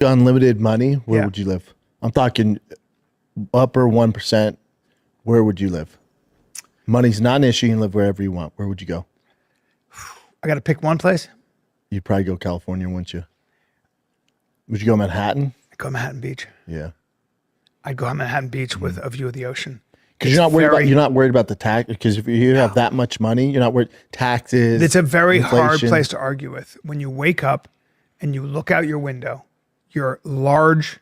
unlimited money, where would you live? I'm talking upper 1%. Where would you live? Money's not an issue. You can live wherever you want. Where would you go? I got to pick one place. You'd probably go California, wouldn't you? Would you go Manhattan? I'd go Manhattan Beach. Yeah. I'd go Manhattan Beach with a view of the ocean. Because you're not worried about the tax. Because if you have that much money, you're not worried taxes. It's a very inflation. hard place to argue with. When you wake up and you look out your window, your large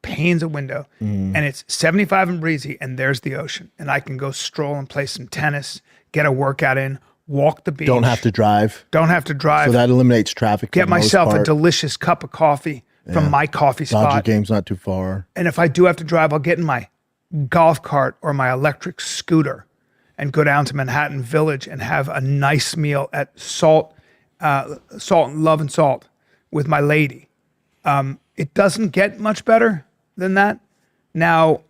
panes of window, and it's 75 and breezy, and there's the ocean, and I can go stroll and play some tennis, get a workout in, walk the beach. Don't have to drive. So that eliminates traffic. Get myself a delicious cup of coffee from my coffee spot. Dodger game's not too far. And if I do have to drive, I'll get in my golf cart or my electric scooter and go down to Manhattan Village and have a nice meal at Love and Salt with my lady. It doesn't get much better than that. Now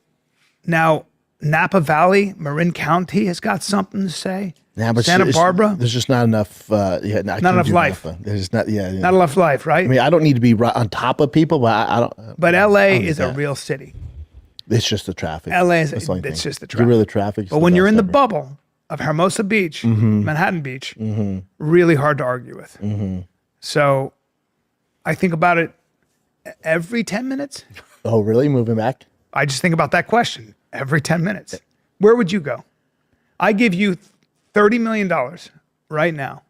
Napa Valley, Marin County has got something to say. Yeah, but Santa Barbara, there's just not enough. Not enough life. Napa. There's not. Yeah, not enough life, right? I mean, I don't need to be right on top of people, but I don't. But LA is a real city. It's just the traffic. LA is it's just the traffic. Get rid of the traffic. But when you're in the bubble of Hermosa Beach, Manhattan Beach, really hard to argue with. So I think about it every 10 minutes. Oh, really? Moving back? I just think about that question every 10 minutes. Where would you go? I give you $30 million right now.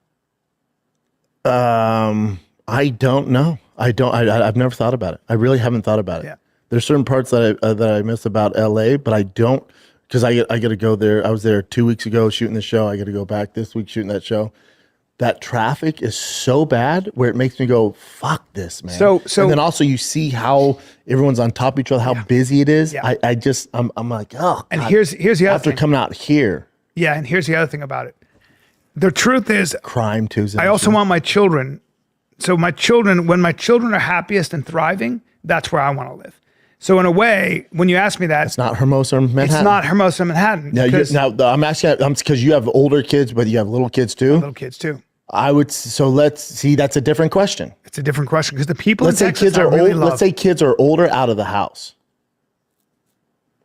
I don't know. I've never thought about it. I really haven't thought about it. Yeah. There's certain parts that I miss about LA, but I don't, because I got to go there. I was there 2 weeks ago shooting the show. I got to go back this week shooting that show. That traffic is so bad where it makes me go, fuck this, man. So and then also you see how everyone's on top of each other, how busy it is. Yeah. I'm like, oh. And God. here's the other thing. After coming out here. Yeah, and here's the other thing about it. The truth is, crime too. I also want my children. So when my children are happiest and thriving, that's where I want to live. So in a way, when you ask me that, it's not Hermosa or Manhattan. It's not Hermosa or Manhattan. Now I'm asking because you have older kids, but you have little kids too. Little kids too. Let's see. That's a different question. It's a different question because the people let's in say Texas kids are really old. Let's say kids are older out of the house.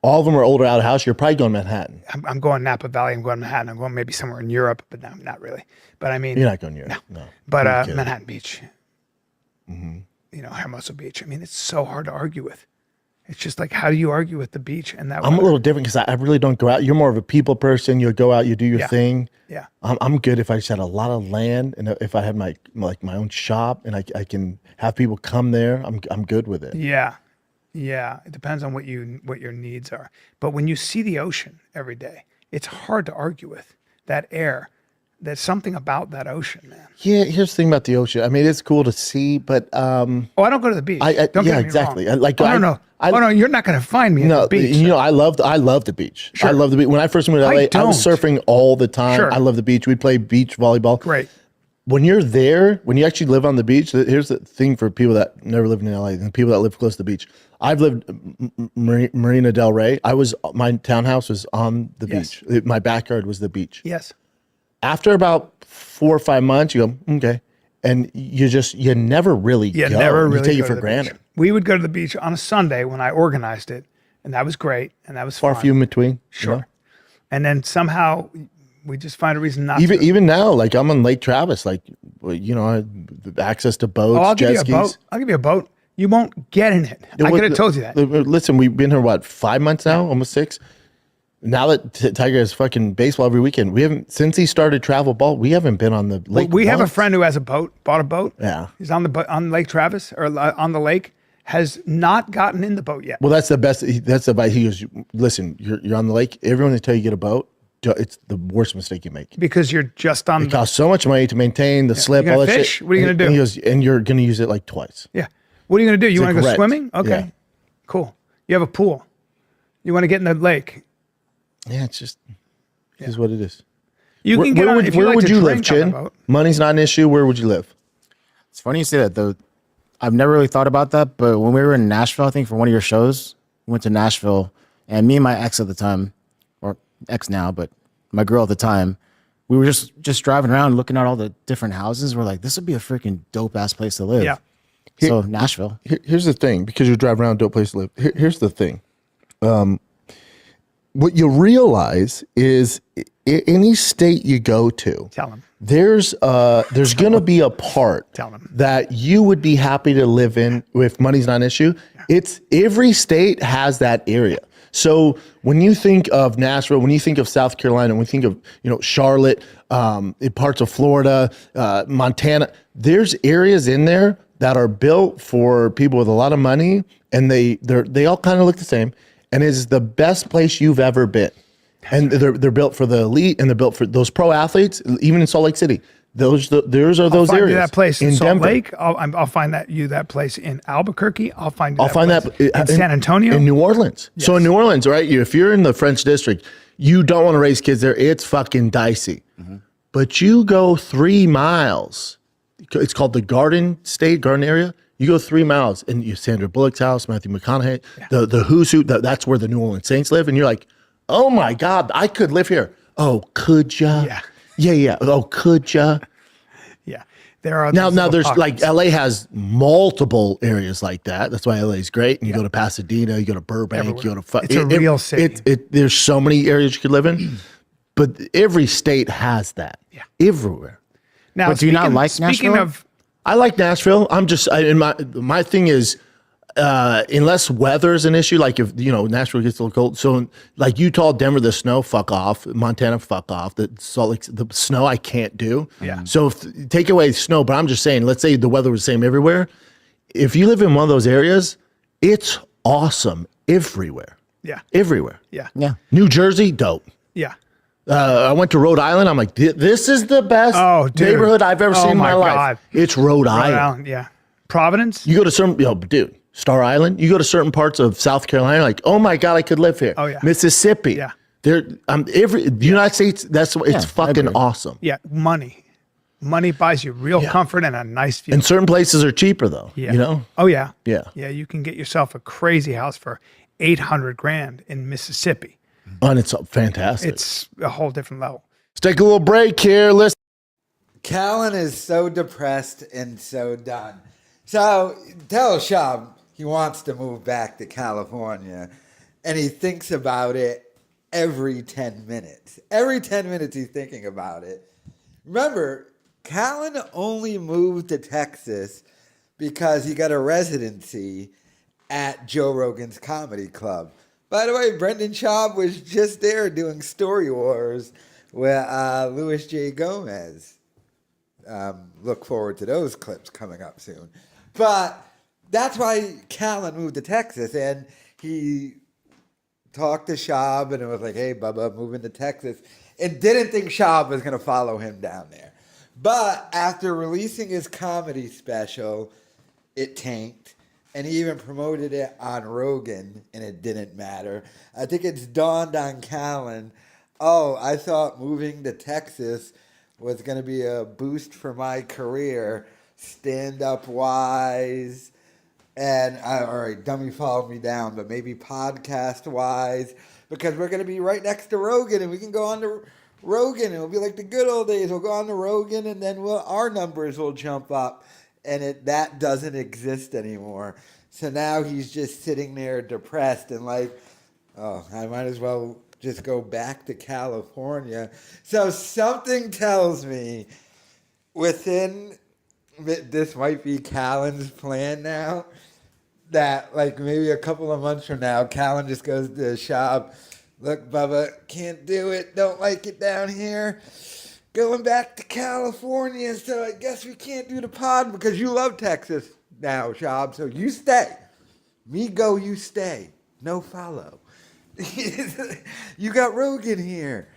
All of them are older out of the house. You're probably going Manhattan. I'm going Napa Valley. I'm going Manhattan. I'm going maybe somewhere in Europe, but no, not really. But I mean, you're not going Europe. No. But Manhattan Beach. Hermosa Beach. I mean, it's so hard to argue with. It's just like, how do you argue with the beach and that? I'm a little different because I really don't go out. You're more of a people person. You'll go out, you do your thing. Yeah. I'm good if I just had a lot of land and if I had my own shop and I can have people come there. I'm good with it. Yeah. Yeah. It depends on what your needs are. But when you see the ocean every day, it's hard to argue with that air. There's something about that ocean, man. Yeah, here's the thing about the ocean. I mean, it's cool to see, but I don't go to the beach. Don't get me exactly. wrong. No, you're not going to find me at the beach. I love the beach. Sure. I love the beach. When I first moved to LA, I was surfing all the time. Sure. I love the beach. We play beach volleyball. Great. When you're there, when you actually live on the beach, here's the thing for people that never lived in LA and people that live close to the beach. I've lived Marina Del Rey. My townhouse was on the beach. My backyard was the beach. Yes. After about 4 or 5 months, you go, okay. And you never really go. You take it for granted. Beach. We would go to the beach on a Sunday when I organized it, and that was great, and that was fun. Far few in between. Sure. And then somehow we just find a reason not to. Even now, like I'm on Lake Travis, I have access to boats, jet skis. I'll give you a boat. You won't get in it. I could have told you that. Listen, we've been here, 5 months now? Almost 6? Now that Tiger has fucking baseball every weekend, we haven't, since he started travel ball, we haven't been on the lake. We have a friend who has a boat, bought a boat. Yeah. He's on Lake Travis or on the lake, has not gotten in the boat yet. Well, that's the best. That's the advice. He goes, listen, you're on the lake. Everyone will tell you get a boat. It's the worst mistake you make. Because you're just on. It costs so much money to maintain the slip, all that fish? shit. What are you going to do? And he goes, and you're going to use it like twice. Yeah. What are you going to do? You want to go swimming? Okay. Yeah. Cool. You have a pool. You want to get in the lake. Yeah, it's just is what it is. You can get on, if you where like would to you live, drink on the Chin? boat. Money's not an issue. Where would you live? It's funny you say that, though. I've never really thought about that, but when we were in Nashville, I think for one of your shows, we went to Nashville, and me and my ex at the time, or ex now, but my girl at the time, we were just driving around looking at all the different houses. We're like, this would be a freaking dope ass place to live. Yeah. So Nashville. Here's the thing, because you drive around, don't place to live. Here's the thing. What you realize is any state you go to, Tell them. there's going to be a part Tell 'em. that you would be happy to live in if money's not an issue. It's every state has that area. So when you think of Nashville, when you think of South Carolina, when you think of Charlotte, in parts of Florida, Montana, there's areas in there that are built for people with a lot of money, and they all kind of look the same, and it's the best place you've ever been. And they're built for the elite, and they're built for those pro athletes. Even in Salt Lake City, those are those I'll find areas. you that place in Salt Denver. Lake. I'll find that place in Albuquerque. I'll find I'll find place that in San Antonio. in New Orleans. Yes. So in New Orleans, right? If you're in the French district, you don't want to raise kids there. It's fucking dicey. But you go 3 miles. It's called the Garden area. You go 3 miles, and you Sandra Bullock's house, Matthew McConaughey, the Who's Who. That's where the New Orleans Saints live, and you're like, oh my God, I could live here. Oh, could ya? Yeah. Oh, could ya? Yeah, there are Now those there's little like pockets. LA has multiple areas like that. That's why LA is great. And you go to Pasadena, you go to Burbank, you go to It's a real city. There's so many areas you could live in, but every state has that. Yeah. Everywhere. Now, But do you not like speaking Nashville? of I like Nashville. My thing is, unless weather's an issue, like if Nashville gets a little cold. So like Utah, Denver, the snow, fuck off. Montana, fuck off. The Salt Lake, the snow, I can't do. Yeah. So take away snow, but I'm just saying, let's say the weather was the same everywhere. If you live in one of those areas, it's awesome everywhere. yeah, Everywhere. yeah, Yeah. New Jersey, dope. yeah. I went to Rhode Island. I'm like, this is the best Oh, dude. neighborhood I've ever Oh, seen in my my life. God. It's Rhode Rhode Island. Island, yeah. Providence. You go to certain, dude, Star Island. You go to certain parts of South Carolina, like, oh my God, I could live here. Oh, yeah. Mississippi. Yeah. The United States. It's I fucking agree. awesome. Yeah, money buys you real comfort and a nice view. And certain places are cheaper though. Yeah. Oh yeah. Yeah. Yeah, you can get yourself a crazy house for $800,000 in Mississippi. And it's fantastic. It's a whole different level. Let's take a little break here. Listen. Callen is so depressed and so done. So tell Schaub he wants to move back to California, and he thinks about it every 10 minutes. Every 10 minutes he's thinking about it. Remember, Callen only moved to Texas because he got a residency at Joe Rogan's Comedy Club. By the way, Brendan Schaub was just there doing Story Wars with Louis J. Gomez. Look forward to those clips coming up soon. But that's why Callen moved to Texas, and he talked to Schaub, and it was like, hey, Bubba, I'm moving to Texas, and didn't think Schaub was going to follow him down there. But after releasing his comedy special, it tanked, and he even promoted it on Rogan, and it didn't matter. I think it's dawned on Callen, oh, I thought moving to Texas was going to be a boost for my career, stand-up wise, and all right, dummy followed me down, but maybe podcast wise, because we're going to be right next to Rogan, and we can go on to Rogan, and it'll be like the good old days. We'll go on to Rogan, and then our numbers will jump up, and that doesn't exist anymore. So now he's just sitting there depressed and like, oh, I might as well just go back to California. So something tells me this might be Callen's plan now, that like maybe a couple of months from now, Callen just goes to the shop. Look, Bubba, can't do it. Don't like it down here. Going back to California, so I guess we can't do the pod because you love Texas now, Schaub. So you stay. Me go, you stay. No follow. You got Rogan here.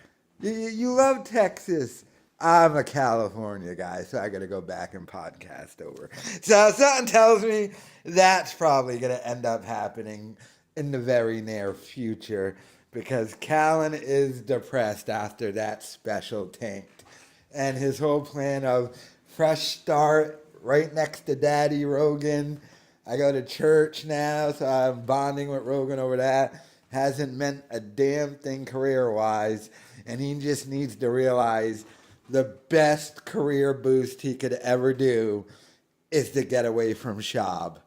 You love Texas. I'm a California guy, so I got to go back and podcast over. So something tells me that's probably going to end up happening in the very near future because Callen is depressed after that special tanked. And his whole plan of fresh start right next to Daddy Rogan. I go to church now, so I'm bonding with Rogan over that. Hasn't meant a damn thing career-wise, and he just needs to realize the best career boost he could ever do is to get away from Schaub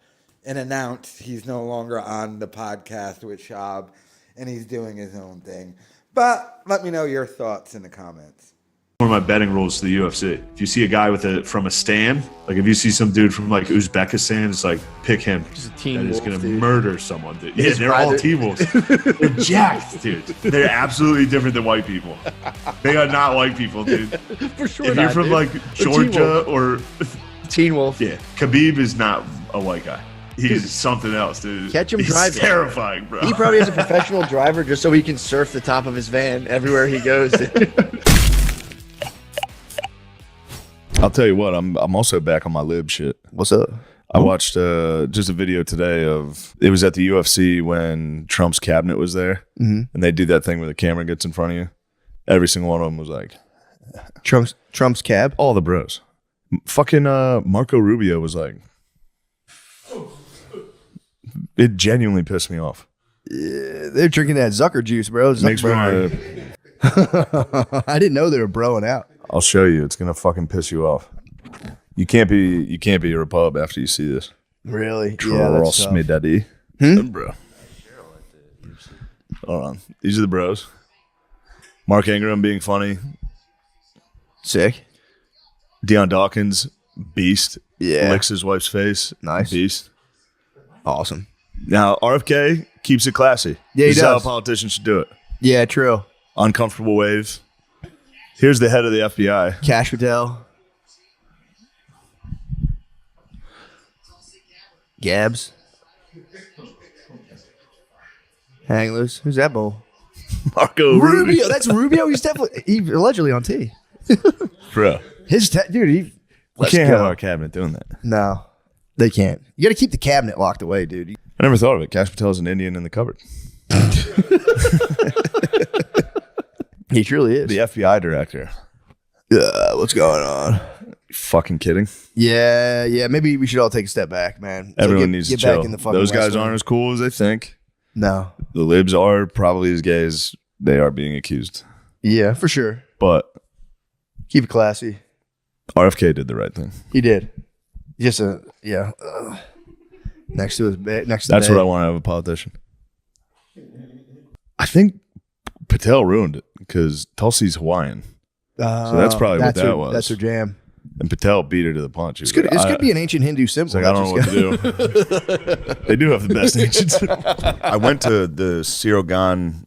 and announce he's no longer on the podcast with Schaub and he's doing his own thing. But let me know your thoughts in the comments. One of my betting rules to the UFC. If you see a guy from a stand, like if you see some dude from like Uzbekistan, it's like pick him. That is going to murder someone, dude. Yeah, they're all Teen Wolves. They're jacked, dude. They're absolutely different than white people. They are not white people, dude. For sure. If you're from like Georgia or Teen Wolf. yeah, Khabib is not a white guy. He's something else, dude. Catch him He's driving. Terrifying, bro. He probably has a professional driver just so he can surf the top of his van everywhere he goes. I'll tell you what, I'm also back on my lib shit. What's up? I watched just a video today of, it was at the UFC when Trump's cabinet was there, and they do that thing where the camera gets in front of you. Every single one of them was like, Trump's cab? all the bros. Fucking Marco Rubio was like, it genuinely pissed me off. They're drinking that Zucker juice, bro. Makes me Zucker. wanna, I didn't know they were broing out. I'll show you. It's gonna fucking piss you off. You can't be a Repub after you see this. Really? Yeah, that's Trust tough. me, daddy. Bro. Hold on. These are the bros. Mark Ingram being funny. Sick. Deion Dawkins, beast. Yeah. Licks his wife's face. Nice. Beast. Awesome. Now, RFK keeps it classy. Yeah, he This is how a does. politician should do it. Yeah, true. Uncomfortable wave. Here's the head of the FBI. Cash Patel. Gabs. Hang loose. Who's that bull? Marco Rubio. That's Rubio. He's allegedly on T. Bro. Dude, We can't have our cabinet doing that. No, they can't. You got to keep the cabinet locked away, dude. I never thought of it. Cash Patel's an Indian in the cupboard. He truly is. The FBI director. What's going on? You fucking kidding? Yeah. Maybe we should all take a step back, man. Everyone needs to chill. back in the fucking Those guys West Wing. aren't as cool as they think. No. The libs are probably as gay as they are being accused. Yeah, for sure. But Keep it classy. RFK did the right thing. He did. Just next to his bed. Next to That's the what I bed. want out of a politician. I think Patel ruined it because Tulsi's Hawaiian. So that's probably what that was. That's her jam. And Patel beat her to the punch. This could be an ancient Hindu symbol. It's like, I don't know what to do. They do have the best ancients. I went to the Cyril Gane,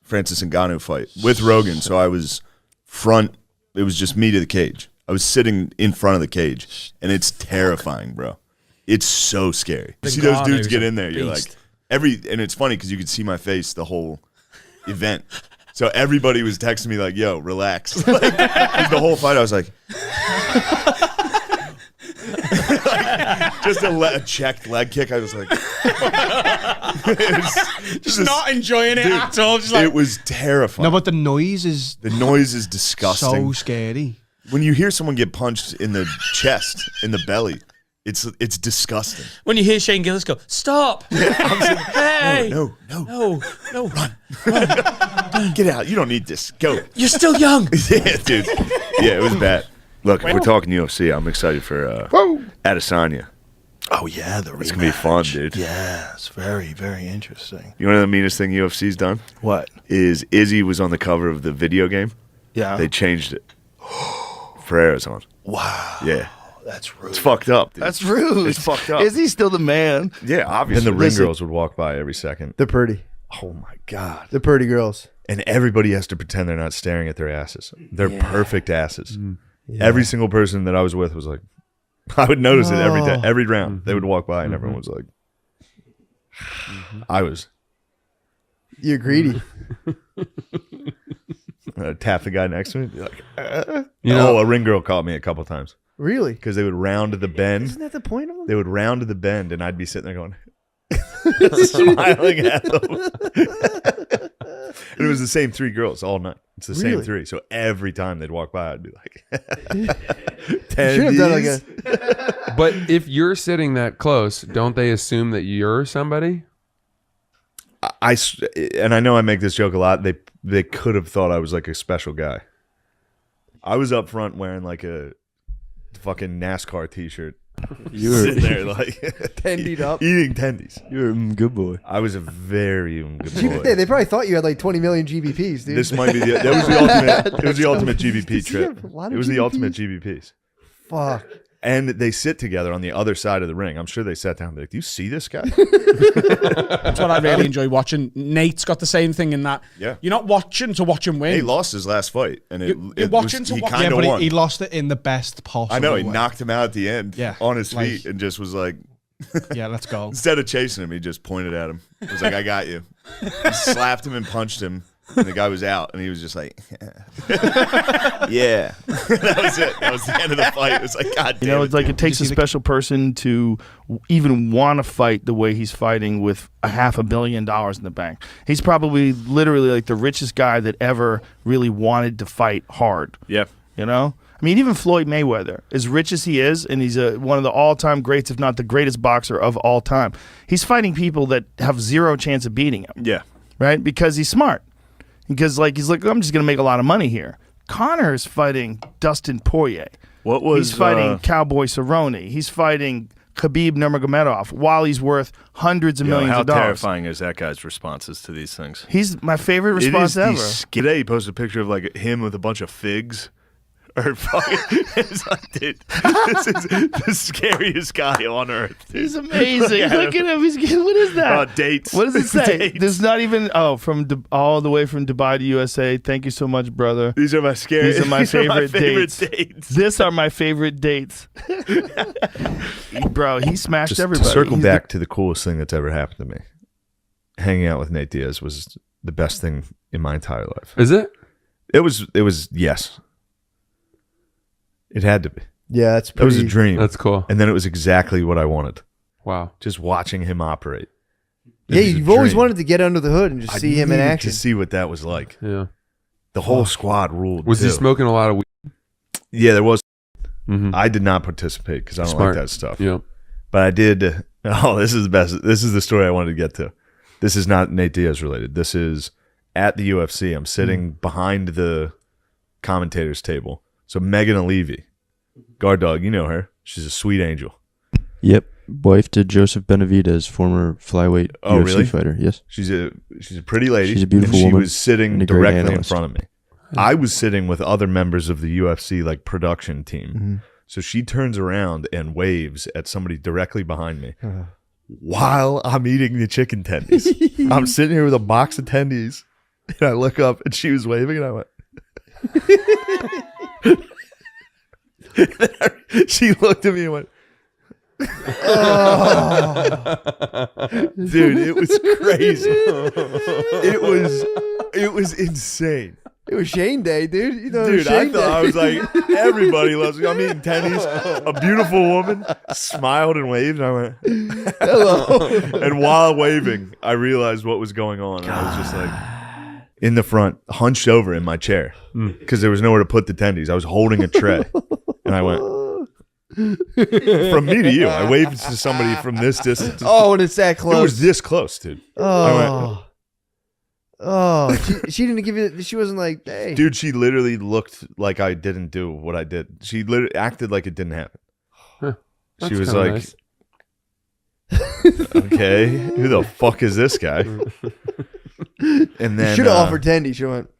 Francis Ngannou fight with Rogan. So I was front. It was just me to the cage. I was sitting in front of the cage. And it's terrifying, bro. It's so scary. You see those dudes get in there. You're like, and it's funny because you could see my face the whole event. So everybody was texting me like, yo, relax. Like, the whole fight, I was like, just a checked leg kick. I was like, just not enjoying it at all. Just like, it was terrifying. no, but the noise is disgusting. so scary. When you hear someone get punched in the chest, in the belly, it's disgusting. When you hear Shane Gillis go, stop! Hey! No, Run! get out. You don't need this. Go. You're still young! Yeah, dude. Yeah, it was bad. Look, if we're talking UFC, I'm excited for Adesanya. Oh, yeah, It's going to be fun, dude. Yeah, it's very, very interesting. You know the meanest thing UFC's done? What? Is Izzy was on the cover of the video game. Yeah. They changed it for Arizona. Wow. Yeah. That's rude. It's fucked up, dude. That's rude. It's fucked up. Is he still the man? Yeah, obviously. And the ring girls would walk by every second. They're pretty. Oh, my God. They're pretty girls. And everybody has to pretend they're not staring at their asses. They're perfect asses. Every single person that I was with was like, I would notice it every day, every round. They would walk by and everyone was like, I was. You're greedy. Tap the guy next to me. Be like, You know- a ring girl caught me a couple times Really? because they would round to the bend. Isn't that the point of them? They would round to the bend, and I'd be sitting there going, smiling at them. And it was the same three girls all night. It's the same Really? three. So every time they'd walk by, I'd be like, Should have done like "Tendies." a. But if you're sitting that close, don't they assume that you're somebody? And I know I make this joke a lot. They could have thought I was like a special guy. I was up front wearing like a fucking NASCAR t-shirt You were sitting there like tendied up. eating tendies. You're a good boy. I was a very good boy. They probably thought you had like 20 million GBPs, dude. This might be that was the ultimate. It was the ultimate GBP Does he trip. have a lot of It was the GBPs? ultimate GBPs. Fuck. And they sit together on the other side of the ring. I'm sure they sat down and be like, "Do you see this guy?" That's what I really enjoy watching. Nate's got the same thing in that. Yeah. You're not watching to watch him win. He lost his last fight, and You're watching to he watch- kind Yeah, of but won. he lost it in the best possible I know he way. knocked him out at the end, Yeah, on his like- feet, and just was like, Yeah, let's go. instead of chasing him, he just pointed at him. He was like, "I got you." He slapped him and punched him, and the guy was out, and he was just like, "Yeah." That was it. That was the end of the fight. It was like, God damn You know, it, it's like dude. it takes a special person to even want to fight the way he's fighting with $500 million in the bank. He's probably literally like the richest guy that ever really wanted to fight hard. Yeah. You know? I mean, even Floyd Mayweather, as rich as he is, and he's one of the all-time greats, if not the greatest boxer of all time, he's fighting people that have zero chance of beating him. Yeah. Right? Because he's smart. Because he's like, I'm just going to make a lot of money here. Conor is fighting Dustin Poirier. What was He's fighting Cowboy Cerrone. He's fighting Khabib Nurmagomedov while he's worth hundreds of millions how of dollars. terrifying is that guy's responses to these things? He's my favorite It response is the ever. Today he posted a picture of like him with a bunch of figs. Or fucking, it's like, dude, this is the scariest guy on earth. Dude. He's amazing. Look at him. What is that? Dates. What does it say? Dates. There's not even all the way from Dubai to USA. Thank you so much, brother. These are my scary. These are my these favorite dates. These are my favorite dates. Bro, he smashed Just everybody. to circle He's back to the coolest thing that's ever happened to me. Hanging out with Nate Diaz was the best thing in my entire life. Is it? It was yes. It had to be. Yeah, that's It was a pretty- dream. That's cool. And then it was exactly what I wanted. Wow. Just watching him operate. It Yeah, was a you've always dream. wanted to get under the hood and just I see him in needed action. to see what that was like. Yeah. The whole squad ruled. Was he too. smoking a lot of weed? Yeah, there was. Mhm. I did not participate because I don't Smart. like that stuff. Yeah. But I did. Oh, this is the best. This is the story I wanted to get to. This is not Nate Diaz related. This is at the UFC. I'm sitting behind the commentators table. So Megan Levy, guard dog, you know her. She's a sweet angel. Yep, wife to Joseph Benavidez, former flyweight Oh, UFC really? fighter. Yes, She's a pretty lady. She's a beautiful and she woman was sitting and a great directly in analyst. front of me. I was sitting with other members of the UFC like production team. So she turns around and waves at somebody directly behind me while I'm eating the chicken tendies. I'm sitting here with a box of tendies, and I look up and she was waving, and I went. She looked at me and went. Dude, it was crazy. It was insane. It was Shane Day, dude. You know, Dude, I Shane thought Day. I was like, everybody loves me. I'm eating tendies. A beautiful woman smiled and waved, and I went, hello. And while waving, I realized what was going on. And I was just like in the front, hunched over in my chair because there was nowhere to put the tendies. I was holding a tray, and I went from me to you. I waved to somebody from this distance. Oh, and it's that close. It was this close, dude. I went, Oh, she didn't give you. She wasn't like, hey, dude, she literally looked like I didn't do what I did. She literally acted like it didn't happen. She That's was kinda like, nice. okay, who the fuck is this guy? And then should have offered tendy. She went.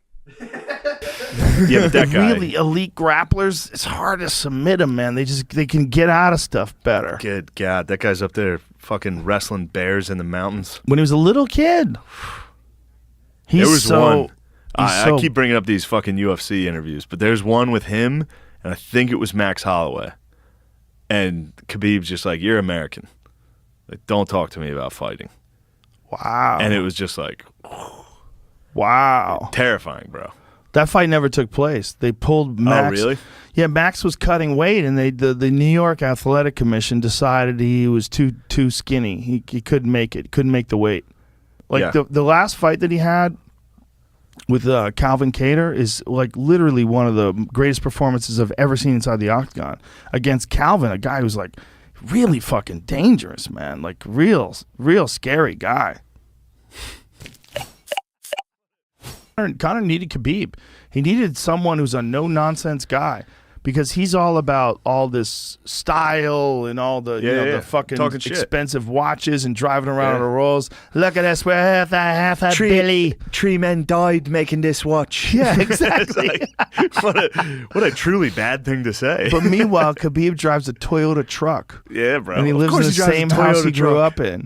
Yeah, but that guy, really elite grapplers, it's hard to submit them, man. They can get out of stuff better. good God, that guy's up there fucking wrestling bears in the mountains. When he was a little kid, There was one. he's I so- keep bringing up these fucking UFC interviews, but there's one with him, and I think it was Max Holloway. And Khabib's just like, you're American. Like, don't talk to me about fighting. Wow. And it was just like, wow, terrifying, bro. that fight never took place. They pulled Max. Oh, really? Yeah, Max was cutting weight, and the New York Athletic Commission decided he was too skinny. He couldn't make it. Couldn't make the weight. Like Yeah. the last fight that he had with Calvin Kattar is like literally one of the greatest performances I've ever seen inside the octagon against Calvin, a guy who's like really fucking dangerous, man. Like real scary guy. Conor needed Khabib. He needed someone who's a no nonsense guy. because he's all about all this style and all the the fucking Talking shit. expensive watches and driving around on a Rolls. Look at this, we're half a Billy. Three men died making this watch. Yeah, exactly. What a truly bad thing to say. But meanwhile, Khabib drives a Toyota truck. Yeah, bro. And he Of lives in course the he drives a same house Toyota he grew truck. up in.